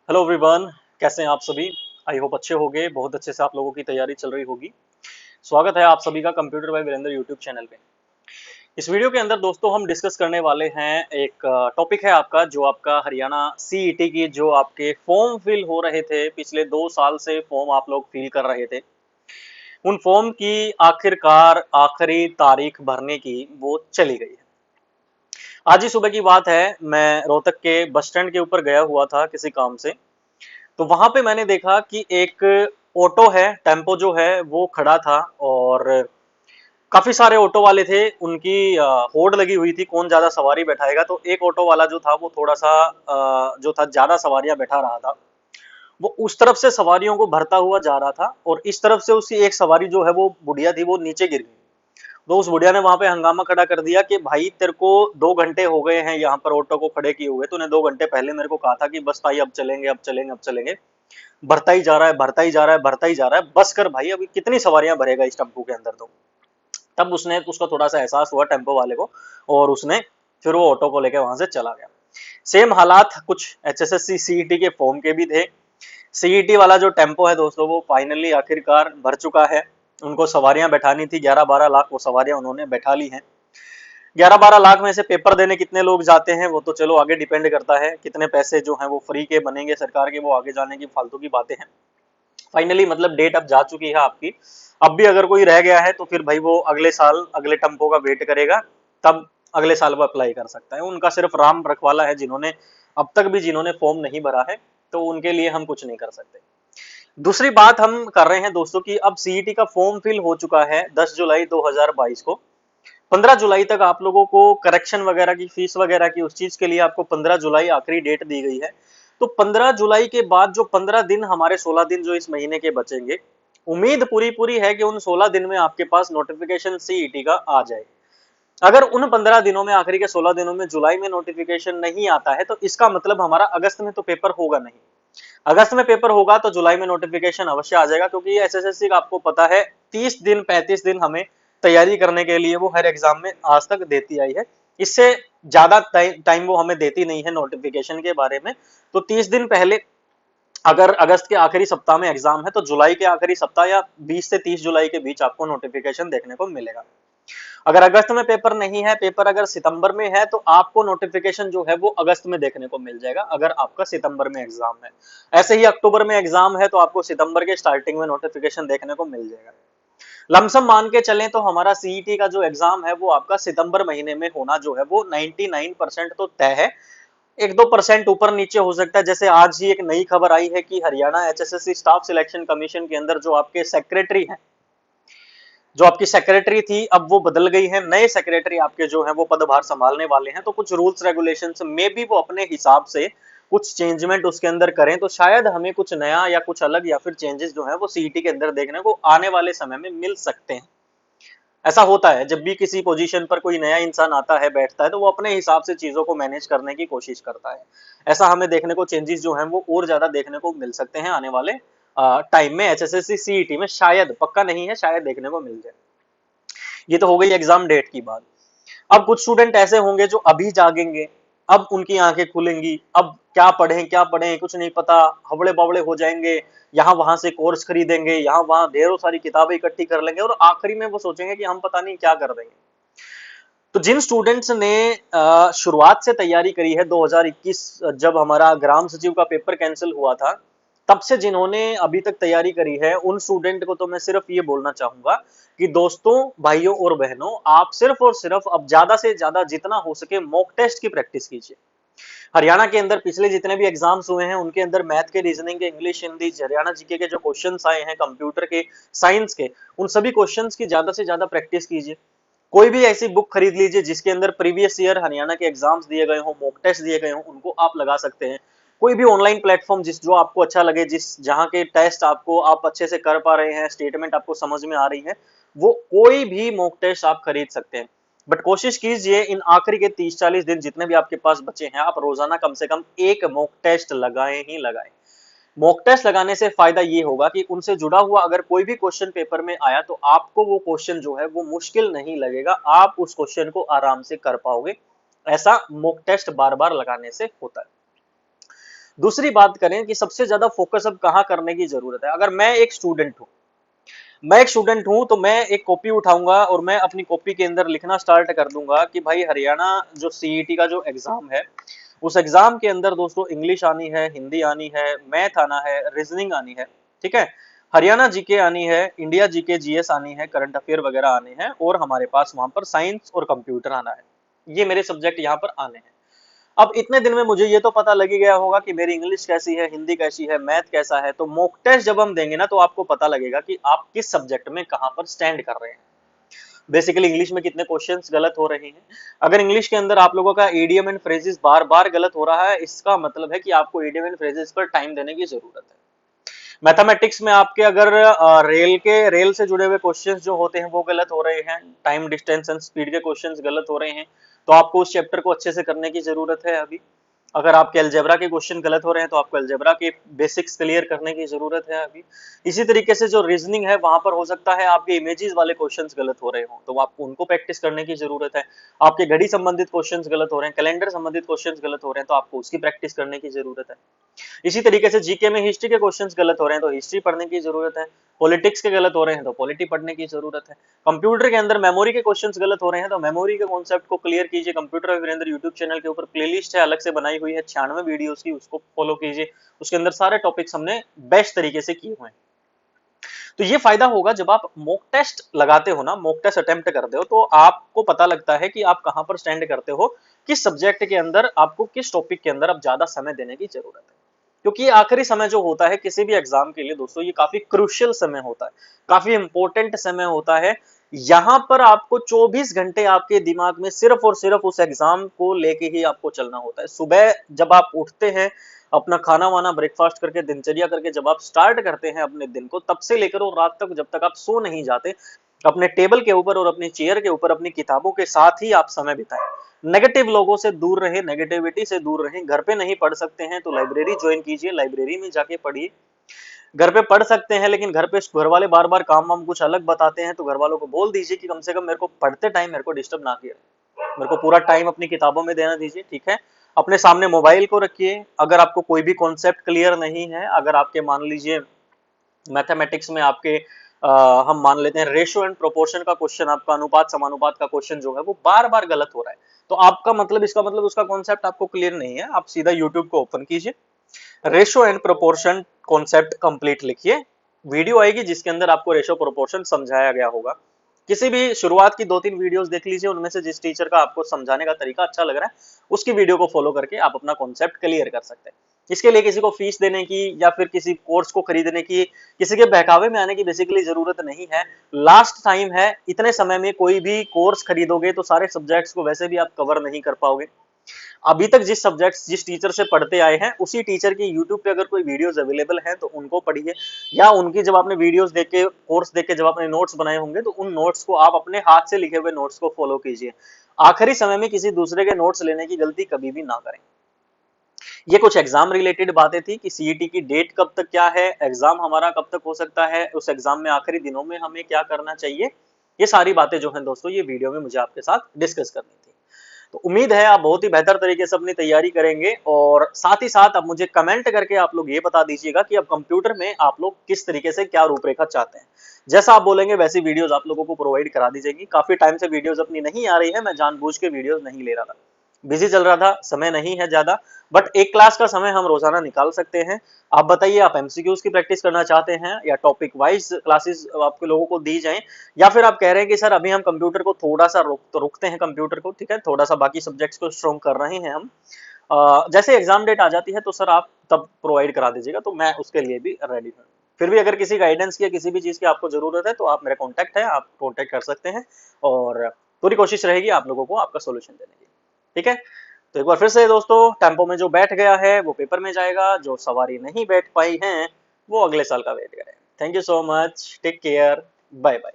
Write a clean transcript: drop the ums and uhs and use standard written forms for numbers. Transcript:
Hello everyone. कैसे हैं आप सभी? आई होप अच्छे होंगे। बहुत अच्छे से आप लोगों की तैयारी चल रही होगी। स्वागत है आप सभी का computer by Virendra YouTube channel पे। इस वीडियो के अंदर दोस्तों हम डिस्कस करने वाले हैं एक टॉपिक है आपका, जो आपका हरियाणा सीईटी की जो आपके फॉर्म फिल हो रहे थे, पिछले 2 साल से फॉर्म आप लोग फिल कर रहे थे, उन फॉर्म की आखिरकार आखिरी तारीख भरने की वो चली गई है। आज ही सुबह की बात है, मैं रोहतक के बस स्टैंड के ऊपर गया हुआ था किसी काम से। तो वहां पे मैंने देखा कि एक ऑटो है, टेम्पो जो है वो खड़ा था, और काफी सारे ऑटो वाले थे। उनकी होड़ लगी हुई थी, कौन ज्यादा सवारी बैठाएगा। तो एक ऑटो वाला जो था वो थोड़ा सा जो था ज्यादा सवारियां बैठा रहा था। वो उस तरफ से सवारियों को भरता हुआ जा रहा था, और इस तरफ से उसकी एक सवारी जो है वो बुढ़िया थी, वो नीचे गिर गई। तो उस बुढ़िया ने वहां पे हंगामा खड़ा कर दिया कि भाई तेरे को 2 घंटे हो गए हैं यहाँ पर ऑटो को खड़े किए हुए, तूने 2 घंटे पहले मेरे को कहा था कि बस भाई अब चलेंगे अब चलेंगे अब चलेंगे। भरता ही जा रहा है, भरता ही जा रहा है, भरता ही जा रहा है, बस कर भाई, अभी कितनी सवारियां भरेगा इस टेम्पो के अंदर। तो तब उसने उसको थोड़ा सा एहसास हुआ टेम्पो वाले को, और उसने फिर वो ऑटो को लेकर वहां से चला गया। सेम हालात कुछ एचएसएससी सीईटी के फॉर्म के भी थे। सीईटी वाला जो टेम्पो है दोस्तों, वो फाइनली आखिरकार भर चुका है। उनको सवारियां बैठानी थी 11-12 लाख, वो सवारियां उन्होंने बैठा ली हैं। 11-12 लाख में से पेपर देने कितने लोग जाते हैं वो तो चलो आगे डिपेंड करता है, कितने पैसे जो हैं वो फ्री के बनेंगे सरकार के, वो आगे जाने की फालतू की बातें हैं। फाइनली मतलब डेट अब जा चुकी है आपकी। अब भी अगर कोई रह गया है तो फिर भाई वो अगले साल अगले टेम्पो का वेट करेगा, तब अगले साल वो अप्लाई कर सकता है। उनका सिर्फ राम रखवाला है, जिन्होंने अब तक भी जिन्होंने फॉर्म नहीं भरा है, तो उनके लिए हम कुछ नहीं कर सकते। दूसरी बात हम कर रहे हैं दोस्तों की, अब सीईटी का फॉर्म फिल हो चुका है 10 जुलाई 2022 को। 15 जुलाई तक आप लोगों को करेक्शन वगैरह की फीस वगैरह की, उस चीज के लिए आपको 15 जुलाई आखिरी डेट दी गई है। तो 15 जुलाई के बाद जो 15 दिन, हमारे 16 दिन जो इस महीने के बचेंगे, उम्मीद पूरी पूरी है कि उन 16 दिन में आपके पास नोटिफिकेशन सीईटी का आ जाए। अगर उन 15 दिनों में, आखिरी के 16 दिनों में जुलाई में नोटिफिकेशन नहीं आता है, तो इसका मतलब हमारा अगस्त में तो पेपर होगा नहीं। अगस्त में पेपर होगा तो जुलाई में नोटिफिकेशन अवश्य आ जाएगा, क्योंकि ये एसएससी का आपको पता है 30 दिन 35 दिन हमें तैयारी करने के लिए वो हर एग्जाम में आज तक देती आई है। इससे ज्यादा टाइम वो हमें देती नहीं है नोटिफिकेशन के बारे में। तो 30 दिन पहले, अगर अगस्त के आखिरी सप्ताह में एग्जाम है, तो जुलाई के आखिरी सप्ताह या 20 से 30 जुलाई के बीच आपको नोटिफिकेशन देखने को मिलेगा। अगर अगस्त में पेपर नहीं है, पेपर अगर सितंबर में है, तो आपको नोटिफिकेशन जो है वो अगस्त में देखने को मिल जाएगा, अगर आपका सितंबर में एग्जाम है। ऐसे ही अक्टूबर में एग्जाम है तो आपको सितंबर के स्टार्टिंग में नोटिफिकेशन देखने को मिल जाएगा। लमसम मान के चलें तो हमारा सीईटी का जो एग्जाम है वो आपका सितंबर महीने में होना जो है वो 99% तो तय है। 1-2% ऊपर नीचे हो सकता है। जैसे आज ही एक नई खबर आई है कि Haryana HSSC staff selection commission के अंदर जो आपके सेक्रेटरी हैं, जो आपकी सेक्रेटरी थी, अब वो बदल गई है। नए सेक्रेटरी आपके जो है वो पदभार संभालने वाले हैं, तो कुछ रूल्स रेगुलेशंस में भी वो अपने हिसाब से कुछ चेंजमेंट उसके अंदर करें, तो शायद हमें कुछ नया या कुछ अलग या फिर चेंजेस जो है वो सीईटी के अंदर देखने को आने वाले समय में मिल सकते हैं। ऐसा होता है, जब भी किसी पोजीशन पर कोई नया इंसान आता है, बैठता है, तो वो अपने हिसाब से चीजों को मैनेज करने की कोशिश करता है। ऐसा हमें देखने को चेंजेस जो हैं वो और ज्यादा देखने को मिल सकते हैं आने वाले टाइम में। एचएसएससी सीईटी में शायद, पक्का नहीं है, शायद देखने को मिल जाए। ये तो हो गई एग्जाम डेट की बात। अब कुछ स्टूडेंट ऐसे होंगे जो अभी जागेंगे, अब उनकी आंखें खुलेंगी, अब क्या पढ़ें कुछ नहीं पता, हबड़े बबड़े हो जाएंगे, यहाँ वहां से कोर्स खरीदेंगे, यहाँ वहां ढेरों सारी किताबें इकट्ठी कर लेंगे, और आखिरी में वो सोचेंगे कि हम पता नहीं क्या कर देंगे। तो जिन स्टूडेंट्स ने शुरुआत से तैयारी करी है, 2021 जब हमारा ग्राम सचिव का पेपर कैंसिल हुआ था, तब से जिन्होंने अभी तक तैयारी करी है, उन स्टूडेंट को तो मैं सिर्फ ये बोलना चाहूंगा कि दोस्तों, भाइयों और बहनों, आप सिर्फ और सिर्फ अब ज्यादा से ज्यादा जितना हो सके मॉक टेस्ट की प्रैक्टिस कीजिए। हरियाणा के अंदर पिछले जितने भी एग्जाम्स हुए हैं, उनके अंदर मैथ के, रीजनिंग के, इंग्लिश, हिंदी, हरियाणा जीके के जो क्वेश्चंस आए हैं, कंप्यूटर के, साइंस के, उन सभी क्वेश्चंस की ज्यादा से ज्यादा प्रैक्टिस कीजिए। कोई भी ऐसी बुक खरीद लीजिए जिसके अंदर प्रीवियस ईयर हरियाणा के एग्जाम्स दिए गए हो, मॉक टेस्ट दिए गए हो, उनको आप लगा सकते हैं। कोई भी ऑनलाइन प्लेटफॉर्म जिस जो आपको अच्छा लगे, जिस जहां के टेस्ट आपको आप अच्छे से कर पा रहे हैं, स्टेटमेंट आपको समझ में आ रही है, वो कोई भी मॉक टेस्ट आप खरीद सकते हैं। बट कोशिश कीजिए इन आखिरी के 30-40 दिन जितने भी आपके पास बचे हैं, आप रोजाना कम से कम एक मॉक टेस्ट लगाएं ही लगाएं। मॉक टेस्ट लगाने से फायदा ये होगा कि उनसे जुड़ा हुआ अगर कोई भी क्वेश्चन पेपर में आया, तो आपको वो क्वेश्चन जो है वो मुश्किल नहीं लगेगा, आप उस क्वेश्चन को आराम से कर पाओगे। ऐसा मॉक टेस्ट बार बार लगाने से होता है। दूसरी बात करें कि सबसे ज्यादा फोकस अब कहाँ करने की जरूरत है। अगर मैं एक स्टूडेंट हूं तो मैं एक कॉपी उठाऊंगा और मैं अपनी कॉपी के अंदर लिखना स्टार्ट कर दूंगा कि भाई हरियाणा जो सीईटी का जो एग्जाम है, उस एग्जाम के अंदर दोस्तों इंग्लिश आनी है, हिंदी आनी है, मैथ आना है, रीजनिंग आनी है, ठीक है, हरियाणा जीके आनी है, इंडिया जीके जीएस आनी है, करंट अफेयर वगैरह आने हैं, और हमारे पास वहां पर साइंस और कंप्यूटर आना है। ये मेरे सब्जेक्ट यहाँ पर आने हैं। अब इतने दिन में मुझे ये तो पता लग ही गया होगा कि मेरी इंग्लिश कैसी है, हिंदी कैसी है, मैथ कैसा है। तो मॉक टेस्ट जब हम देंगे ना तो आपको पता लगेगा कि आप किस सब्जेक्ट में कहां पर स्टैंड कर रहे हैं। बेसिकली इंग्लिश में कितने क्वेश्चंस गलत हो रहे हैं। अगर इंग्लिश के अंदर आप लोगों का ईडियम एंड फ्रेजेस बार बार गलत हो रहा है, इसका मतलब है कि आपको ईडियम एंड फ्रेजेस पर टाइम देने की जरूरत है। मैथमेटिक्स में आपके अगर रेल से जुड़े हुए क्वेश्चंस जो होते हैं वो गलत हो रहे हैं, टाइम डिस्टेंस एंड स्पीड के क्वेश्चंस गलत हो रहे हैं, तो आपको उस चैप्टर को अच्छे से करने की जरूरत है अभी। अगर आपके अलजेब्रा के क्वेश्चन गलत हो रहे हैं तो आपको अलजेब्रा के बेसिक्स क्लियर करने की जरूरत है अभी। इसी तरीके से जो रीजनिंग है वहां पर हो सकता है आपके इमेजेस वाले क्वेश्चंस गलत हो रहे हो, तो आपको उनको प्रैक्टिस करने की जरूरत है। आपके घड़ी संबंधित क्वेश्चंस गलत हो रहे हैं, कैलेंडर संबंधित क्वेश्चंस गलत हो रहे हैं, तो आपको उसकी प्रैक्टिस करने की जरूरत है। इसी तरीके से जीके में हिस्ट्री के क्वेश्चंस गलत हो रहे हैं तो हिस्ट्री पढ़ने की जरूरत है। पॉलिटिक्स के गलत हो रहे हैं तो पॉलिटी पढ़ने की जरूरत है। कंप्यूटर के अंदर मेमोरी के क्वेश्चंस गलत हो रहे हैं तो मेमोरी के कॉन्सेप्ट को क्लियर कीजिए। Computer with Virendra YouTube channel के ऊपर प्लेलिस्ट है, अलग से बनाई हुई है 96 वीडियोस की, उसको फॉलो कीजिए। उसके अंदर सारे टॉपिक्स हमने बेस्ट तरीके से किए हुए हैं। तो ये फायदा होगा जब आप मॉक टेस्ट लगाते हो ना, मॉक टेस्ट अटेम्प्ट करते हो, तो आपको पता लगता है कि आप कहां पर स्टैंड करते हो, किस सब्जेक्ट के अंदर आपको किस टॉपिक के अंदर अब ज्यादा समय देने की जरूरत है। क्योंकि ये आखिरी समय जो होता है किसी भी एग्जाम के लिए दोस्तों, ये काफी क्रूशियल समय होता है, काफी इंपॉर्टेंट समय होता है। यहां पर आपको 24 घंटे आपके दिमाग में सिर्फ और सिर्फ उस एग्जाम को लेके ही आपको चलना होता है। सुबह जब आप उठते हैं, अपना खाना वाना ब्रेकफास्ट करके दिनचर्या करके जब आप स्टार्ट करते हैं अपने दिन को, तब से लेकर और रात तक जब तक आप सो नहीं जाते, अपने टेबल के ऊपर और अपनी चेयर के ऊपर अपनी किताबों के साथ ही आप समय बिताएं। नेगेटिव लोगों से दूर रहे, नेगेटिविटी से दूर रहें। घर पे नहीं पढ़ सकते हैं तो लाइब्रेरी ज्वाइन कीजिए, लाइब्रेरी में जाके पढ़िए। घर पे पढ़ सकते हैं लेकिन घर पे घर वाले बार बार काम वाम कुछ अलग बताते हैं, तो घर वालों को बोल दीजिए कि कम से कम मेरे को पढ़ते टाइम मेरे को डिस्टर्ब ना किया, मेरे को पूरा टाइम अपनी किताबों में देना दीजिए, ठीक है। अपने सामने मोबाइल को रखिए। अगर आपको कोई भी कॉन्सेप्ट क्लियर नहीं है, अगर आपके मान लीजिए मैथमेटिक्स में आपके हम मान लेते हैं रेशियो एंड प्रोपोर्शन का क्वेश्चन, आपका अनुपात समानुपात का क्वेश्चन जो है वो बार बार गलत हो रहा है, तो आपका मतलब इसका मतलब उसका कॉन्सेप्ट आपको क्लियर नहीं है। आप सीधा यूट्यूब को ओपन कीजिए, ratio and proportion concept complete लिखिए, वीडियो आएगी जिसके अंदर आपको रेशियो प्रोपोर्शन समझाया गया होगा। किसी भी शुरुआत की 2-3 वीडियोस देख लीजिए, उनमें से जिस टीचर का आपको समझाने का तरीका अच्छा लग रहा है उसकी वीडियो को फॉलो करके आप अपना कॉन्सेप्ट क्लियर कर सकते हैं। इसके लिए किसी को फीस देने की या फिर किसी कोर्स को खरीदने की, किसी के बहकावे में आने की बेसिकली जरूरत नहीं है। लास्ट टाइम है, इतने समय में कोई भी कोर्स खरीदोगे तो सारे सब्जेक्ट्स को वैसे भी आप कवर नहीं कर पाओगे। अभी तक जिस सब्जेक्ट्स जिस टीचर से पढ़ते आए हैं उसी टीचर की यूट्यूब पे अगर कोई वीडियोस अवेलेबल हैं तो उनको पढ़िए, या उनकी जब आपने वीडियोस देख के कोर्स देख के जब आपने नोट्स बनाए होंगे तो उन नोट्स को आप अपने हाथ से लिखे हुए नोट्स को फॉलो कीजिए। आखिरी समय में किसी दूसरे के नोट्स लेने की गलती कभी भी ना करें। ये कुछ एग्जाम रिलेटेड बातें थी कि सीईटी की डेट कब तक क्या है, एग्जाम हमारा कब तक हो सकता है, उस एग्जाम में आखिरी दिनों में हमें क्या करना चाहिए, ये सारी बातें जो हैं दोस्तों ये वीडियो में मुझे आपके साथ डिस्कस करनी थी। तो उम्मीद है आप बहुत ही बेहतर तरीके से अपनी तैयारी करेंगे, और साथ ही साथ अब मुझे कमेंट करके आप लोग ये बता दीजिएगा कि अब कंप्यूटर में आप लोग किस तरीके से क्या रूपरेखा चाहते हैं। जैसा आप बोलेंगे वैसी वीडियोस आप लोगों को प्रोवाइड करा दी जाएगी। काफी टाइम से वीडियोस अपनी नहीं आ रही है, मैं जानबूझ के वीडियोस नहीं ले रहा था, बिजी चल रहा था, समय नहीं है ज्यादा, बट एक क्लास का समय हम रोजाना निकाल सकते हैं। आप बताइए, आप एमसीक्यूज की प्रैक्टिस करना चाहते हैं या टॉपिक वाइज क्लासेस आपके लोगों को दी जाएं, या फिर आप कह रहे हैं कि सर अभी हम कंप्यूटर को थोड़ा सा रुकते हैं कंप्यूटर को, ठीक है, थोड़ा सा बाकी सब्जेक्ट्स को स्ट्रॉन्ग कर रहे हैं हम, जैसे एग्जाम डेट आ जाती है तो सर आप तब प्रोवाइड करा दीजिएगा, तो मैं उसके लिए भी रेडी हूँ। फिर भी अगर किसी गाइडेंस की या किसी भी चीज की आपको जरूरत है तो आप मेरा कॉन्टैक्ट है, आप कॉन्टैक्ट कर सकते हैं, और पूरी कोशिश रहेगी आप लोगों को आपका सोल्यूशन देने की, ठीक है। तो एक बार फिर से दोस्तों, टेम्पो में जो बैठ गया है वो पेपर में जाएगा, जो सवारी नहीं बैठ पाई है वो अगले साल का वेट करें। Thank you so much, take care, bye bye.